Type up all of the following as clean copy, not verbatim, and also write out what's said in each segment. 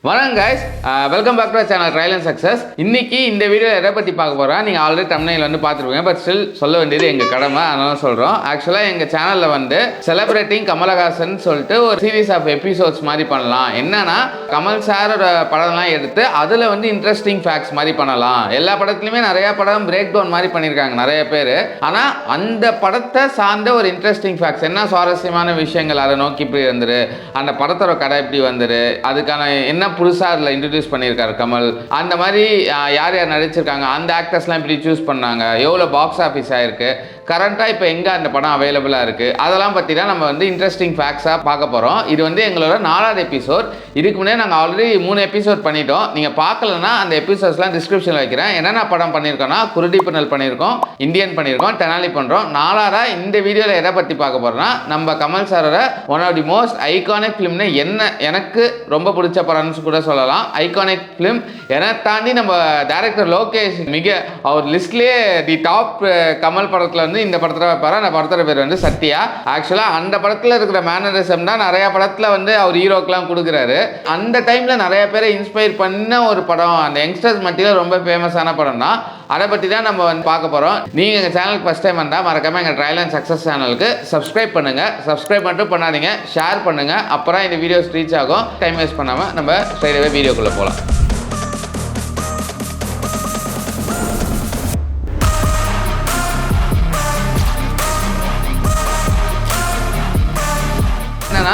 வணக்கம் guys, welcome back to channel trial and success. இன்னைக்கு இந்த வீடியோ எதை பற்றி பார்க்க போகிறோம், நீங்கள் ஆல்ரெடி தம்ப்நெயில் வந்து பார்த்துருப்பீங்க. பட் ஸ்டில் சொல்ல வேண்டியது எங்கள் கடமை, அதனால சொல்கிறோம். ஆக்சுவலாக எங்கள் சேனலில் வந்து செலிப்ரேட்டிங் கமலஹாசன் சொல்லிட்டு ஒரு சீரீஸ் ஆஃப் எபிசோட்ஸ் மாதிரி பண்ணலாம். என்னன்னா கமல் சாரோட படம்லாம் எடுத்து அதில் வந்து இன்ட்ரெஸ்டிங் ஃபேக்ட்ஸ் மாதிரி பண்ணலாம். எல்லா படத்துலையுமே நிறையா படம் பிரேக் டவுன் மாதிரி பண்ணியிருக்காங்க நிறைய பேர். ஆனால் அந்த படத்தை சார்ந்த ஒரு இன்ட்ரெஸ்டிங் ஃபேக்ட்ஸ், என்ன சுவாரஸ்யமான விஷயங்கள் அதை நோக்கி இப்படி வந்துரு, அந்த படத்தோட கதை இப்படி வந்துரு, அதுக்கான என்ன புதுசாக அதில் இன்ட்ரடியூஸ் பண்ணியிருக்காரு கமல், அந்த மாதிரி யார் யார் நடிச்சிருக்காங்க, அந்த ஆக்டர்ஸ்லாம் இப்படி சூஸ் பண்ணாங்க, எவ்வளோ பாக்ஸ் ஆஃபீஸ் ஆயிருக்கு, கரண்ட்டாக இப்போ எங்கே அந்த படம் அவைலபிளாக இருக்குது, அதெல்லாம் பற்றி தான் நம்ம வந்து இன்ட்ரெஸ்டிங் ஃபேக்ட்ஸாக பார்க்க போகிறோம். இது வந்து எங்களோட 4வது எபிசோட். இதுக்கு முன்னே நாங்கள் ஆல்ரெடி 3 எபிசோட் பண்ணிட்டோம். நீங்கள் பார்க்கலன்னா அந்த எபிசோட்ஸ்லாம் டிஸ்கிரிப்ஷனில் வைக்கிறேன். என்னென்ன படம் பண்ணியிருக்கோன்னா குருடி பின்னல் பண்ணியிருக்கோம், இந்தியன் பண்ணியிருக்கோம், தெனாலி பண்ணுறோம். 4ஆக இந்த வீடியோவில் எதை பற்றி பார்க்க போகிறோன்னா நம்ம கமல் சாரோட one of the most iconic ஃபிலிம்னு எனக்கு ரொம்ப பிடிச்ச படம்னு கூட சொல்லலாம். ஐகானிக் ஃபிலிம் என தாண்டி நம்ம டைரக்டர் லோகேஷ் மிக அவர் லிஸ்ட்லேயே தி டாப் கமல் படத்தில் வந்து இந்த படத்தில் வைப்பார். அந்த படத்தோட பேர் வந்து சத்யா. ஆக்சுவலாக அந்த படத்தில் இருக்கிற மேனரிசம் தான் நிறையா படத்தில் வந்து அவர் ஹீரோக்கெலாம் கொடுக்குறாரு. அந்த டைமில் நிறைய பேரை இன்ஸ்பயர் பண்ண ஒரு படம், அந்த யங்ஸ்டர்ஸ் மத்தியில் ரொம்ப ஃபேமஸான படம் தான். அதை பற்றி தான் நம்ம வந்து பார்க்க போகிறோம். நீங்கள் எங்கள் சேனலுக்கு ஃபஸ்ட் டைம் வந்தால் மறக்காமல் எங்கள் ட்ரையல் அண்ட் சக்ஸஸ் சேனலுக்கு சப்ஸ்கிரைப் பண்ணுங்கள். சப்ஸ்கிரைப் மட்டும் பண்ணாதீங்க, ஷேர் பண்ணுங்கள். அப்புறம் இந்த வீடியோஸ் ரீச் ஆகும். டைம் வேஸ்ட் பண்ணாமல் நம்ம ஸ்ட்ரைட்டாகவே வீடியோக்குள்ளே போகலாம்.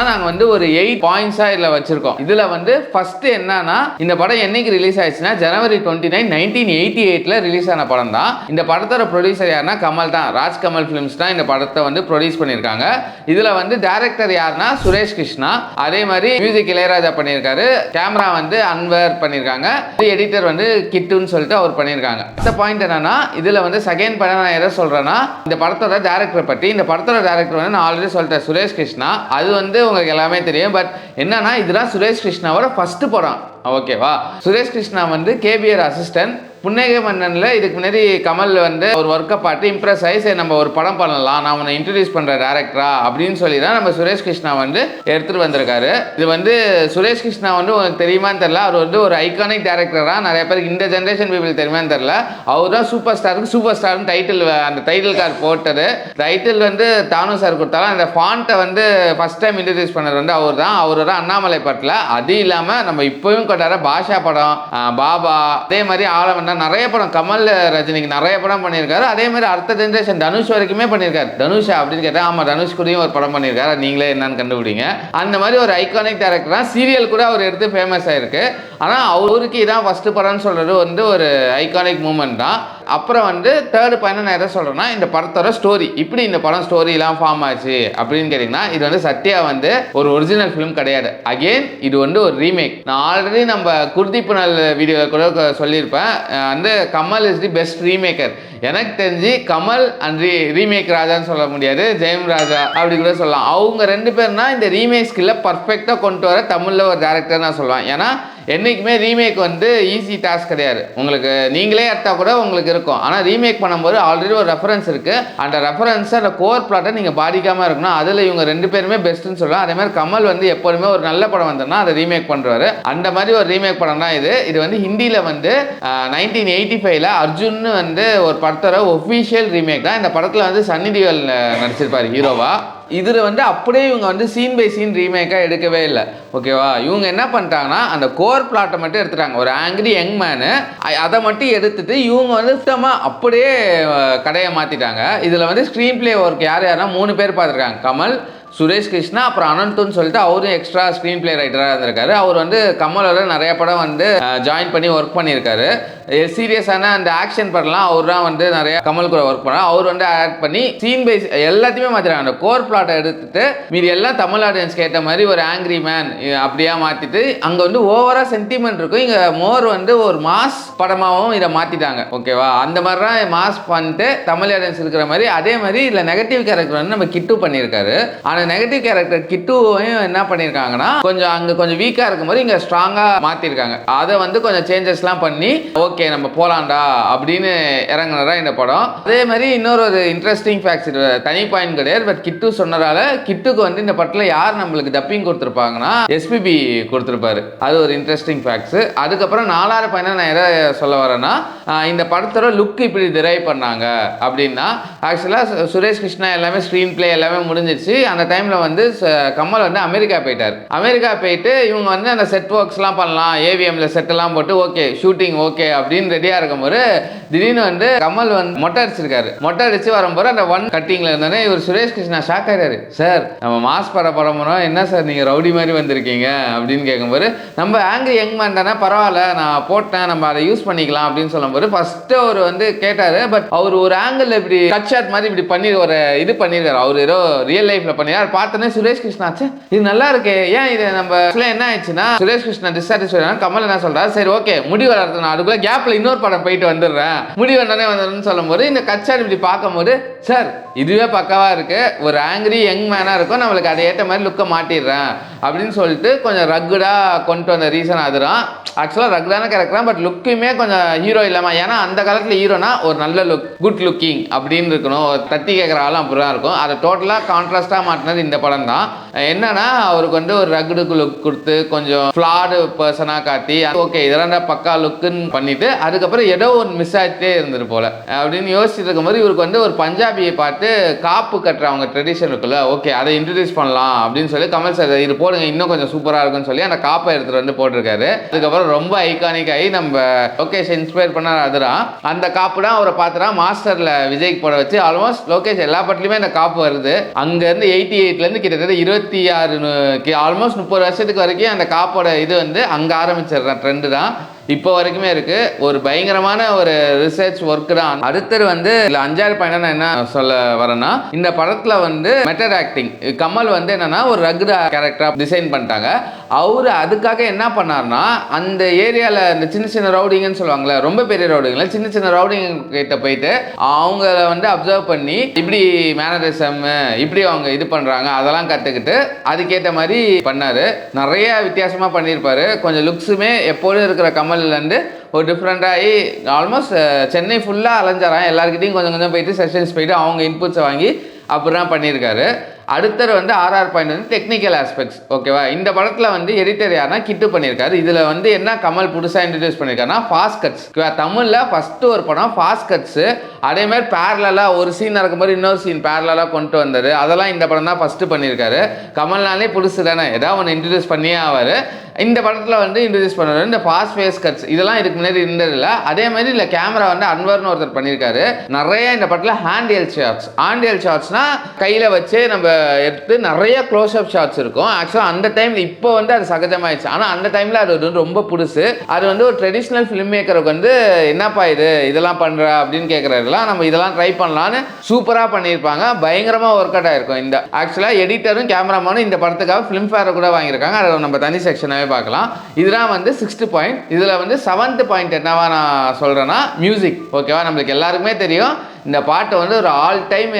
நாங்கள் வந்து ஒரு 8 பாயிண்ட்ஸாக இதில் வச்சிருக்கோம். இதில் வந்து ஃபர்ஸ்ட் என்னன்னா, இந்த படம் என்னைக்கு ரிலீஸ் ஆயிடுச்சுன்னா ஜனவரி 29, 1988 ரிலீஸ் ஆன படம் தான். இந்த படத்தோட ப்ரொடியூசர் யாருன்னா கமல் தான். ராஜ் கமல் ஃபிலிம்ஸ் தான் இந்த படத்தை வந்து ப்ரொடியூஸ் பண்ணியிருக்காங்க. இதில் வந்து டைரக்டர் யாருன்னா சுரேஷ் கிருஷ்ணா, அதே மாதிரி மியூசிக் இளையராஜா பண்ணியிருக்காரு, கேமரா வந்து அன்வர் பண்ணியிருக்காங்க, எடிட்டர் வந்து கிட்டுன்னு சொல்லிட்டு அவர் பண்ணியிருக்காங்க. அடுத்த பாயிண்ட் என்னன்னா, இதில் வந்து செகண்ட் படம் நான் எதை சொல்கிறேன்னா இந்த படத்தோட டைரக்டர் பற்றி. இந்த படத்தோட டைரக்டர் வந்து நான் ஆல்ரெடி சொல்லிட்டேன், சுரேஷ் கிருஷ்ணா. அது வந்து உங்களுக்கு எல்லாமே தெரியும். பட் என்னன்னா இதுதான் சுரேஷ் கிருஷ்ணாவோட ஃபர்ஸ்ட் படம். ஓகேவா? சுரேஷ் கிருஷ்ணா வந்து கேபிஆர் அசிஸ்டன்ட். புன்னகை மன்னனில் இதுக்கு முன்னாடி கமல் வந்து ஒரு ஒர்க்கை பார்த்து இம்ப்ரெஸ் ஆகி சரி நம்ம ஒரு படம் பண்ணலாம், நான் உன்னை இன்ட்ரடியூஸ் பண்ணுற டேரக்டரா அப்படின்னு சொல்லி தான் நம்ம சுரேஷ் கிருஷ்ணா வந்து எடுத்துகிட்டு வந்திருக்காரு. இது வந்து சுரேஷ் கிருஷ்ணா வந்து உங்களுக்கு தெரியுமான்னு தெரியல, அவர் வந்து ஒரு ஐகானிக் டேரக்டராக நிறைய பேருக்கு இந்த ஜென்ரேஷன் பீப்புள் தெரியுமான்னு தெரியல. அவர் தான் சூப்பர் ஸ்டார்னு டைட்டில், அந்த டைட்டில் கார்டு போட்டது. டைட்டில் வந்து தானு சார் கொடுத்தாலும் அந்த ஃபாண்ட்டை வந்து ஃபர்ஸ்ட் டைம் இன்ட்ரடியூஸ் பண்ணது வந்து அவர் தான். அவரோட அண்ணாமலை படத்தில். அது இல்லாமல் நம்ம இப்போவும் கொண்டாட பாஷா படம், பாபா, அதே மாதிரி ஆலவன், நிறைய படம் கமல் ரஜினிக்கு நிறைய படம் பண்ணியிருக்காரு. அதே மாதிரி அடுத்த ஜென்ரேஷன் தனுஷ் வரைக்குமே பண்ணியிருக்காரு. தனுஷா அப்படின்னு கேட்டால் ஆமாம், தனுஷ் கூடயும் ஒரு படம் பண்ணியிருக்காரு, நீங்களே என்னன்னு கண்டுபிடிங்க. அந்த மாதிரி ஒரு ஐகானிக் டேரக்டர் தான். சீரியல் கூட அவர் எடுத்து ஃபேமஸ் ஆயிருக்கு. ஆனால் அவருக்கு இதான் ஃபர்ஸ்ட் படம்னு சொல்கிறது வந்து ஒரு ஐகானிக் மூமெண்ட் தான். அப்புறம் வந்து தேர்ட் பாயிண்ட் நான் எதை சொல்கிறேன்னா, இந்த படத்தோட ஸ்டோரி, இப்படி இந்த படம் ஸ்டோரிலாம் ஃபார்ம் ஆச்சு அப்படின்னு கேட்டிங்கன்னா, இது வந்து சத்யா வந்து ஒரு ஒரிஜினல் ஃபிலிம் கிடையாது. அகெயின் இது வந்து ஒரு ரீமேக். நான் ஆல்ரெடி நம்ம குருதி புனல் வீடியோவில் கூட சொல்லியிருப்பேன், வந்து கமல் இஸ் தி பெஸ்ட் ரீமேக்கர். எனக்கு தெரிஞ்சு கமல் அண்ட் ரீமேக் ராஜான்னு சொல்ல முடியாது, ஜெயம் ராஜா அப்படி கூட சொல்லலாம். அவங்க 2 பேர்னா இந்த ரீமேக் ஸ்கில்லை பர்ஃபெக்டாக கொண்டு வர தமிழில் ஒரு டேரக்டர் நான் சொல்லுவேன். ஏன்னா என்றைக்குமே ரீமேக் வந்து ஈஸி டாஸ்க் கிடையாது. உங்களுக்கு நீங்களே எடுத்தால் கூட உங்களுக்கு இருக்கும். ஆனால் ரீமேக் பண்ணும்போது ஆல்ரெடி ஒரு ரெஃபரன்ஸ் இருக்குது. அந்த ரெஃபரன்ஸை அந்த கோர் பிளாட்டை நீங்கள் பாதிக்காமல் இருக்கணும். அதில் இவங்க 2 பேருமே பெஸ்ட்டுன்னு சொல்லலாம். அதே மாதிரி கமல் வந்து எப்போதுமே ஒரு நல்ல படம் வந்தோம்னா அதை ரீமேக் பண்ணுறாரு. அந்த மாதிரி ஒரு ரீமேக் படம் தான் இது. இது வந்து ஹிந்தியில் வந்து 1985 அர்ஜுன்னு வந்து ஒரு படத்தோட ஒஃபிஷியல் ரீமேக் தான். இந்த படத்தில் வந்து சன்னி டியோல் நடிச்சிருப்பார் ஹீரோவா. இதில் வந்து அப்படியே இவங்க வந்து சீன் பை சீன் ரீமேக்காக எடுக்கவே இல்லை. ஓகேவா? இவங்க என்ன பண்ணிட்டாங்கன்னா அந்த கோர் பிளாட்டை மட்டும் எடுத்துட்டாங்க. ஒரு ஆங்கிரி யங் மேனு, அதை மட்டும் எடுத்துட்டு இவங்க வந்து சுத்தமாக அப்படியே கடையை மாற்றிட்டாங்க. இதில் வந்து ஸ்க்ரீன் பிளே ஒர்க் யாருன்னா 3 பேர் பார்த்துருக்காங்க. கமல், சுரேஷ் கிருஷ்ணா, அப்புறம் அனந்துன்னு சொல்லிட்டு அவரும் எக்ஸ்ட்ரா ஸ்க்ரீன் பிளே ரைட்டராக இருந்திருக்காரு. அவர் வந்து கமலோட நிறைய படம் வந்து ஜாயின் பண்ணி ஒர்க் பண்ணியிருக்காரு. சீரியஸான அந்த ஆக்ஷன் படம்லாம் அவர் தான் வந்து நிறைய கமல் கூட ஒர்க் பண்ணார். அவர் வந்து ஆட் பண்ணி சீன் பை எல்லாத்தையுமே மாற்றிட்டாங்க. அந்த கோர் பிளாட்டை எடுத்துட்டு மீதி எல்லாம் தமிழ் ஆடியன்ஸ் கேட்ட மாதிரி ஒரு ஆங்கிரி மேன் அப்படியே மாற்றிட்டு அங்கே வந்து ஓவராக சென்டிமெண்ட் இருக்கும். இங்கே மோர் வந்து ஒரு மாஸ் படமாகவும் இதை மாற்றிட்டாங்க. ஓகேவா? அந்த மாதிரி தான் மாஸ் பண்ணிட்டு தமிழ் ஆடியன்ஸ் இருக்கிற மாதிரி. அதே மாதிரி இதில் நெகட்டிவ் கேரக்டர் வந்து நம்ம கிட்டு பண்ணியிருக்காரு. ஆனால் நெகட்டிவ் கேரக்டர் கிட்டுவையும் என்ன பண்ணியிருக்காங்கன்னா கொஞ்சம் அங்கே கொஞ்சம் வீக்காக இருக்கும்போது இங்கே ஸ்ட்ராங்காக மாற்றிருக்காங்க. அதை வந்து கொஞ்சம் சேஞ்சஸ்லாம் பண்ணி ஓகே ஓகே நம்ம போலாம்டா அப்படின்னு இறங்குனதா இந்த படம். அதே மாதிரி இன்னொரு ஒரு இன்ட்ரெஸ்டிங் ஃபேக்ட்ஸ், தனி பாயிண்ட் கிடையாது, பட் கிட்டு சொன்னதால கிட்டுக்கு வந்து இந்த படத்துல யார் நம்மளுக்கு டப்பிங் கொடுத்துருப்பாங்கன்னா எஸ்பிபி கொடுத்துருப்பாரு. அது ஒரு இன்ட்ரெஸ்டிங் ஃபேக்ட்ஸ். அதுக்கப்புறம் 4வது பாயிண்ட் நான் எதை சொல்ல வரேன்னா, இந்த படத்தோட லுக் இப்படி டிரைவ் பண்ணாங்க அப்படின்னா, ஆக்சுவலாக சுரேஷ் கிருஷ்ணா எல்லாமே ஸ்க்ரீன் பிளே எல்லாமே முடிஞ்சிச்சு. அந்த டைமில் வந்து கமல் வந்து அமெரிக்கா போயிட்டார். அமெரிக்கா போயிட்டு இவங்க வந்து அந்த செட் ஒர்க்ஸ்லாம் பண்ணலாம், ஏவிஎம்ல செட்டெல்லாம் போட்டு ஓகே ஷூட்டிங் ஓகே அப்படின்னு ரெடியாக இருக்கும்போது திடீர்னு வந்து கமல் வந்து மொட்டை அடிச்சிருக்காரு. மொட்டை அடிச்சு வரும்போது அந்த ஒன் கட்டிங்ல இருந்தோடனே இவர் சுரேஷ் கிருஷ்ணா ஷாக் ஆயிடாரு. சார் நம்ம மாஸ் படம் போனோம், என்ன சார் நீங்கள் ரவுடி மாதிரி வந்திருக்கீங்க அப்படின்னு கேட்கும்போது, நம்ம ஆங்கிரி யங் மேன் தானே, பரவாயில்ல நான் போட்டேன், நம்ம அதை யூஸ் பண்ணிக்கலாம் அப்படின்னு சொல்லும்போது ஃபர்ஸ்ட் அவர் வந்து கேட்டாரு. பட் அவர் ஒரு ஆங்கிள் இப்படி கட் ஷாட் மாதிரி இப்படி பண்ணி ஒரு இது பண்ணிருக்காரு. அவர் ஏதோ ரியல் லைஃப்ல பண்ணிருக்காரு. பார்த்தோன்னே சுரேஷ் கிருஷ்ணா இது நல்லா இருக்கு, ஏன் இது நம்ம என்ன ஆயிடுச்சுன்னா சுரேஷ் கிருஷ்ணா டிஸ்சாட்டிஸ்ஃபைட். கமல் என்ன சொல்றாரு, சரி ஓகே முடி வளர்த்து நான் அதுக்குள்ள கேப்ல இன்னொரு படம் போயிட்டு வந்துடுறேன், முடி வந்தோடனே வந்துடுன்னு சொல்லும்போது இந்த கட் ஷாட் இப்படி பார்க்கும்போது சார் இதுவே பக்கவா இருக்கு, ஒரு ஆங்கிரி யங் மேனா இருக்கும், நம்மளுக்கு அதை ஏற்ற மாதிரி லுக்கை மாட்டிடுறேன் அப்படின்னு சொல்லிட்டு கொஞ்சம் ரக்குடா கொண்டு வந்த ரீசன் அதுதான். ஆக்சுவலாக ரக்குடான கேரக்டர், பட் லுக்குமே கொஞ்சம் ஹீரோ இல்லாமல், ஏன்னா அந்த காலத்தில் ஹீரோனா ஒரு நல்ல லுக், குட் லுக்கிங் அப்படின்னு இருக்கணும், தட்டி கேட்குற ஆளும் அப்படி தான் இருக்கும். அதை டோட்டலாக கான்ட்ராஸ்டாக மாட்டினது இந்த படம் தான். என்னன்னா அவருக்கு வந்து ஒரு ரக்குடுக்கு லுக் கொடுத்து கொஞ்சம் ஃப்ளாடு பர்சனாக காட்டி ஓகே இதெல்லாம் தான் பக்கா லுக்குன்னு பண்ணிட்டு அதுக்கப்புறம் ஏதோ ஒரு மிஸ் ஆகிட்டே இருந்தது போல அப்படின்னு யோசிச்சுட்டு இருக்கும்போது இவருக்கு வந்து ஒரு பஞ்சாபியை பார்த்து காப்பு கட்டுற அவங்க ட்ரெடிஷன் இருக்குல்ல, ஓகே அதை இன்ட்ரடியூஸ் பண்ணலாம் அப்படின்னு சொல்லி கமல் சார் இது போடுங்க இன்னும் கொஞ்சம் சூப்பராக இருக்குன்னு சொல்லி அந்த காப்பை எடுத்துகிட்டு வந்து போட்டிருக்காரு. அதுக்கப்புறம் ரொம்ப ஐகானிக் ஆகி நம்ம லோகேஷ் இன்ஸ்பயர் பண்ண அதுதான். அந்த காப்பு தான் அவரை பார்த்துனா மாஸ்டர்ல விஜய்க்கு போட வச்சு ஆல்மோஸ்ட் லோகேஷ் எல்லா படத்துலையுமே அந்த காப்பு வருது. அங்கேருந்து 88லேருந்து கிட்டத்தட்ட 26 ஆல்மோஸ்ட் 30 வருஷத்துக்கு வரைக்கும் அந்த காப்போட இது வந்து அங்கே ஆரம்பிச்சிடுற ட்ரெண்டு தான் இப்போ வரைக்குமே இருக்கு. ஒரு பயங்கரமான ஒரு ரிசர்ச் ஒர்க் தான். அடுத்தது வந்து இல்லை 5வது பாயிண்ட் நான் என்ன சொல்ல வரேன்னா, இந்த படத்துல வந்து மெத்தட் ஆக்டிங் கமல் வந்து என்னன்னா ஒரு ரகுட கேரக்டரா டிசைன் பண்ணிட்டாங்க. அவரு அதுக்காக என்ன பண்ணார்னா அந்த ஏரியால இந்த சின்ன சின்ன ரவுடிங்கன்னு சொல்லுவாங்கல்ல, ரொம்ப பெரிய ரவுடிங்கள சின்ன சின்ன ரவுடிங்க கிட்ட போயிட்டு அவங்கள வந்து அப்சர்வ் பண்ணி இப்படி மேனரிசம் இப்படி அவங்க இது பண்றாங்க அதெல்லாம் கத்துக்கிட்டு அதுக்கேற்ற மாதிரி பண்ணாரு. நிறைய வித்தியாசமா பண்ணியிருப்பாரு. கொஞ்சம் லுக்ஸுமே எப்போதும் இருக்கிற கமல் இருந்து ஒரு டிஃப்ரெண்டாகி ஆல்மோஸ்ட் சென்னை ஃபுல்லாக அலைஞ்சாராம். எல்லாருக்கிட்டையும் கொஞ்சம் கொஞ்சம் போயிட்டு செஷன்ஸ் போயிட்டு அவங்க இன்புட்ஸை வாங்கி அப்படிதான் பண்ணியிருக்காரு. அடுத்தது வந்து 6வது பாயிண்ட் வந்து டெக்னிக்கல் ஆஸ்பெக்ட்ஸ். ஓகேவா, இந்த படத்தில் வந்து எடிட்டர் யாருன்னா கிட்டு பண்ணியிருக்காரு. இதில் வந்து என்ன கமல் புதுசாக இன்ட்ரடியூஸ் பண்ணியிருக்காருன்னா ஃபாஸ்ட் கட்ஸ். தமிழில் ஃபஸ்ட்டு ஒரு படம் ஃபாஸ்ட் கட்ஸு, அதேமாதிரி பேரலாக ஒரு சீன் நடக்கும்போது இன்னொரு சீன் பேரலாக கொண்டு வந்தார். அதெல்லாம் இந்த படம் தான் ஃபஸ்ட்டு பண்ணியிருக்காரு. கமல்னாலே புதுசு தானே, ஏதாவது ஒன்று இன்ட்ரடியூஸ் பண்ணியே ஆவார். இந்த படத்தில் வந்து இன்ட்ரடியூஸ் பண்ணுறது இந்த ஃபாஸ்ட் ஃபேஸ் கட்ஸ் இதெல்லாம் இதுக்கு முன்னாடி இருந்ததில்லை. அதே மாதிரி இல்லை கேமரா வந்து அன்வர்னு ஒருத்தர் பண்ணியிருக்காரு. நிறைய இந்த படத்தில் ஹேண்டியல் ஷாட்ஸ். ஹேண்டியல் ஷாட்ஸ்னால் கையில் வச்சு நம்ம எடுத்து நிறைய க்ளோஸ் அப் ஷாட்ஸ் இருக்கும். ஆக்சுவலாக அந்த டைமில் இப்போ வந்து அது சகஜமாயிடுச்சு. ஆனால் அந்த டைமில் அது வந்து ரொம்ப புதுசு. அது வந்து ஒரு ட்ரெடிஷ்னல் ஃபிலிம் மேக்கருக்கு வந்து என்னப்பா இதெல்லாம் பண்ணுற அப்படின்னு கேட்குறதுலாம் நம்ம இதெல்லாம் ட்ரை பண்ணலான்னு சூப்பராக பண்ணியிருப்பாங்க. பயங்கரமாக ஒர்க் அவுட் ஆகிருக்கும். இந்த ஆக்சுவலாக எடிட்டரும் கேமராமேனும் இந்த படத்துக்காக ஃபிலிம் ஃபேரை கூட வாங்கியிருக்காங்க. அதை நம்ம தனி செக்ஷனாகவே பார்க்கலாம். இதுதான் வந்து 6th பாயிண்ட். இதில் வந்து 7th பாயிண்ட் என்னவா நான் சொல்கிறேன்னா மியூசிக். ஓகேவா, நம்மளுக்கு எல்லாருக்குமே தெரியும் இந்த பாட்டு வந்து ஒரு ஆல் டைம்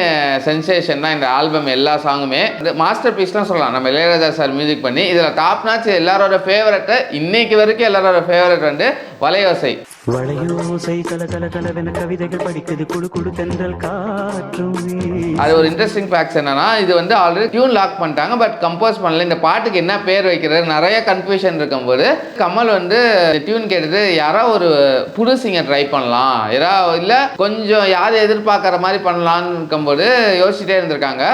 சென்சேஷன் தான். இந்த ஆல்பம் எல்லா சாங்குமே மாஸ்டர் பீஸ் தான் சொல்லலாம். நம்ம இளையராஜா சார் மியூசிக் பண்ணி இதில் டாப் நாச் எல்லாரோட ஃபேவரட்டு இன்னைக்கு வரைக்கும் எல்லாரோட ஃபேவரட் வந்து வளையோசை. அது ஒரு இன்ட்ரெஸ்டிங் ஃபேக்ட்ஸ் என்னன்னா, இது வந்து ஆல்ரெடி டியூன் லாக் பண்ணிட்டாங்க, பட் கம்போஸ் பண்ணல. இந்த பாட்டுக்கு என்ன பேர் வைக்கிறது நிறைய கன்ஃபியூஷன் இருக்கும்போது கமல் வந்து டியூன் கேட்டது யாரோ ஒரு புது சிங்கர் ட்ரை பண்ணலாம், யாரோ இல்லை கொஞ்சம் யாரை எதிர்பார்க்குற மாதிரி பண்ணலான்னு இருக்கும்போது யோசிச்சுட்டே இருந்திருக்காங்க.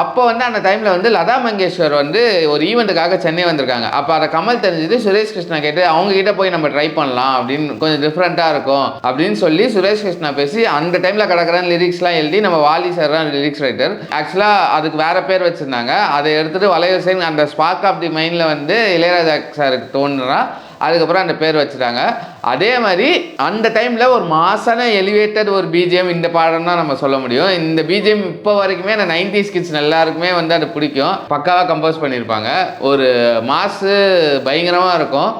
அப்போ வந்து அந்த டைமில் வந்து லதா மங்கேஷ்வர் வந்து ஒரு ஈவெண்ட்டுக்காக சென்னை வந்திருக்காங்க. அப்போ அதை கமல் தெரிஞ்சது சுரேஷ் கிருஷ்ணா கேட்டு அவங்க கிட்ட போய் நம்ம ட்ரை பண்ணலாம் அப்படின்னு, கொஞ்சம் டிஃப்ரெண்ட்டாக இருக்கும் அப்படின்னு சொல்லி சுரேஷ் கிருஷ்ணா பேசி அந்த டைமில் கிடக்கிற லிரிக்ஸ்லாம் எழுதி நம்ம வாலி சார் தான் லிரிக்ஸ் ரைட்டர். ஆக்சுவலாக அதுக்கு வேற பேர் வச்சுருந்தாங்க. அதை எடுத்துகிட்டு வளையோசை அந்த ஸ்பார்க் ஆஃப் தி மைண்டில் வந்து இளையராஜா சாருக்கு தோணுறா, அதுக்கப்புறம் அந்த பேர் வச்சுட்டாங்க. அதே மாதிரி அந்த டைமில் ஒரு மாசான எலிவேட்டட் ஒரு பிஜிஎம் இந்த பாடம் தான் நம்ம சொல்ல முடியும். இந்த பிஜிஎம் இப்போ வரைக்குமே அந்த 90s கிட்ஸ் எல்லாருக்குமே வந்து அது பிடிக்கும். பக்காவாக கம்போஸ் பண்ணியிருப்பாங்க. ஒரு மாசு பயங்கரமாக இருக்கும்.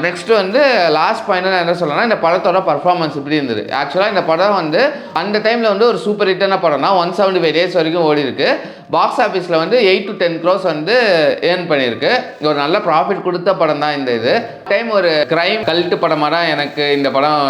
நெக்ஸ்ட் வந்து லாஸ்ட் பாயிண்ட் நான் என்ன சொல்லணும்னா, இந்த படத்தோட பர்ஃபார்மன்ஸ் இப்படி இருந்தது. ஆக்சுவலாக இந்த படம் வந்து அந்த டைமில் வந்து ஒரு சூப்பர் ஹிட்டான படம் தான். 175 days வரைக்கும் ஓடி இருக்கு. பாக்ஸ் ஆஃபீஸில் வந்து 8 to 10 crores வந்து ஏர்ன் பண்ணியிருக்கு. ஒரு நல்ல ப்ராஃபிட் கொடுத்த படம் தான் இந்த இது. டைம் ஒரு கிரைம் கல்ட்டு படமாக தான் எனக்கு இந்த படம்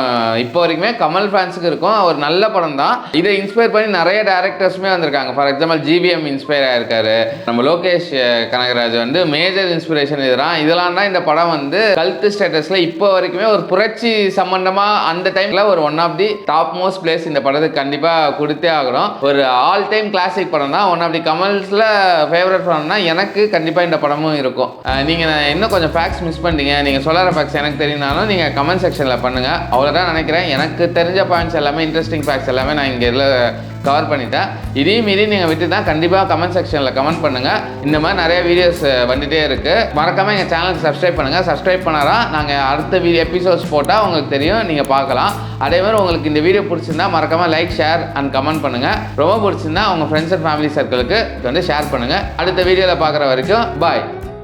இப்போ வரைக்குமே கமல் ஃபேன்ஸுக்கு இருக்கும். ஒரு நல்ல படம் தான். இதை இன்ஸ்பயர் பண்ணி நிறைய டேரக்டர்ஸுமே வந்திருக்காங்க. ஃபார் எக்ஸாம்பிள் ஜிவிஎம் இன்ஸ்பயர் ஆயிருக்காரு. நம்ம லோகேஷ் கனகராஜ் வந்து மேஜர் இன்ஸ்பிரேஷன் இதெல்லாம் தான் இந்த படம் வந்து கல்ட்டு ஸ்டேட்டஸில் இப்போ வரைக்குமே ஒரு புரட்சி சம்பந்தமாக அந்த டைமில் ஒரு one of the top most place இந்த படத்துக்கு கண்டிப்பாக கொடுத்தே ஆகணும். ஒரு ஆல் டைம் கிளாசிக் படம் தான். ஒன் ஆஃப் தி கமல்ஸில் ஃபேவரட் படம்னா எனக்கு கண்டிப்பாக இந்த படமும் இருக்கும். நீங்கள் இன்னும் கொஞ்சம் ஃபேக்ட்ஸ் மிஸ் பண்ணிட்டீங்க, நீங்கள் சொல்கிற ஃபேக்ட்ஸ் எனக்கு தெரியும்னாலும் நீங்கள் கமெண்ட் செக்ஷனில் பண்ணுங்கள். அவ்வளோதான் நினைக்கிறேன். எனக்கு தெரிஞ்ச பாயிண்ட்ஸ் எல்லாமே இன்ட்ரெஸ்டிங் ஃபேக்ட்ஸ் எல்லாமே நான் இங்கே கவர் பண்ணிட்டேன். இதையும் மீறி நீங்கள் விட்டு தான் கண்டிப்பாக கமெண்ட் செக்ஷனில் கமெண்ட் பண்ணுங்கள். இந்த மாதிரி நிறைய வீடியோஸ் வந்துகிட்டே இருக்குது. மறக்காமல் எங்கள் சேனலுக்கு சப்ஸ்கிரைப் பண்ணுங்கள். சப்ஸ்கிரைப் பண்ணாதான் நாங்கள் அடுத்த எபிசோட்ஸ் போட்டால் உங்களுக்கு தெரியும், நீங்கள் பார்க்கலாம். அதே மாதிரி உங்களுக்கு இந்த வீடியோ பிடிச்சிருந்தா மறக்காமல் லைக், ஷேர் அண்ட் கமெண்ட் பண்ணுங்கள். ரொம்ப பிடிச்சிருந்தா உங்கள் ஃப்ரெண்ட்ஸ் அண்ட் ஃபேமிலி சர்க்கிளுக்கு வந்து ஷேர் பண்ணுங்கள். அடுத்த வீடியோவில் பார்க்குற வரைக்கும் பாய்.